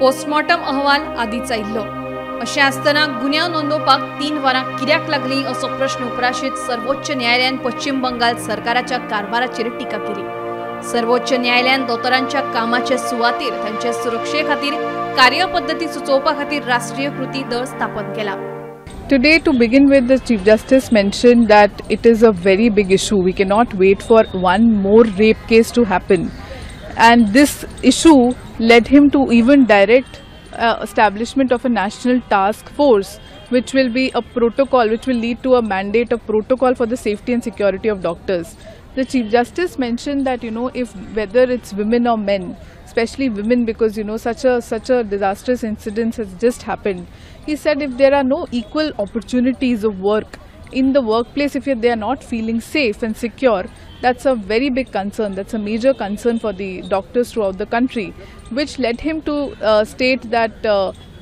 Postmortem अहवाल आदींच आयिल्लो। अशें आसतना गुन्यांव नोंदवपाक 3 वरां कित्याक लागलीं असो प्रश्न उपराशीत सर्वोच्च न्यायालयान पश्चिम बंगाल सरकाराच्या कारभाराचेर टिका केली। सर्वोच्च न्यायालयान दोतोरांच्या कामाचे सुवातेर तांचे सुरक्षे खातीर कार्यपद्धती सुचोवपा खातीर राष्ट्रीय कृती दळ स्थापन केला। Today, to begin with, the Chief Justice mentioned that it is a very big issue. We cannot wait for one more rape case to happen. And this issue led him to even direct establishment of a national task force, which will be a protocol, which will lead to a mandate of protocol for the safety and security of doctors. The Chief Justice mentioned that, if whether it's women or men, especially women, because such a disastrous incident has just happened. He said if there are no equal opportunities of work in the workplace, if they are not feeling safe and secure, that's a very big concern. That's a major concern for the doctors throughout the country, which led him to state that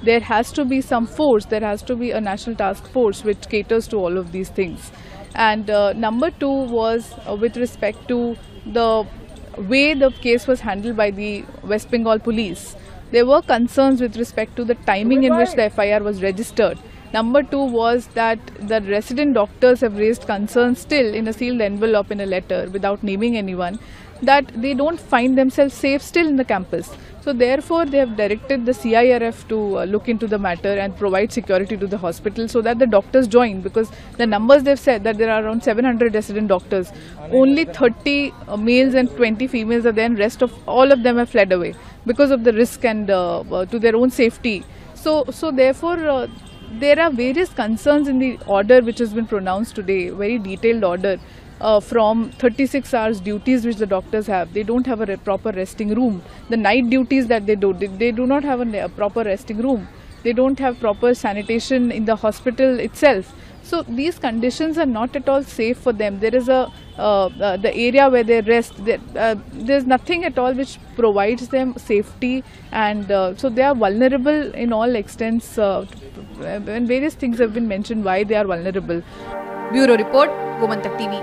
there has to be some force, there has to be a national task force which caters to all of these things. And number 2 was with respect to the way the case was handled by the West Bengal police. There were concerns with respect to the timing in which the FIR was registered. Number 2 was that the resident doctors have raised concerns still in a sealed envelope in a letter without naming anyone, that they don't find themselves safe still in the campus. So therefore they have directed the CIRF to look into the matter and provide security to the hospital so that the doctors join, because the numbers they've said that there are around 700 resident doctors. Only 30 males and 20 females are there, and rest of all of them have fled away because of the risk and to their own safety. So therefore there are various concerns in the order which has been pronounced today, very detailed order. From 36 hours duties which the doctors have, they don't have a proper resting room. The night duties that they do not have a proper resting room. They don't have proper sanitation in the hospital itself. So these conditions are not at all safe for them. There is the area where they rest. There's nothing at all which provides them safety, and so they are vulnerable in all extents. And various things have been mentioned why they are vulnerable. Bureau Report, Gomantak TV.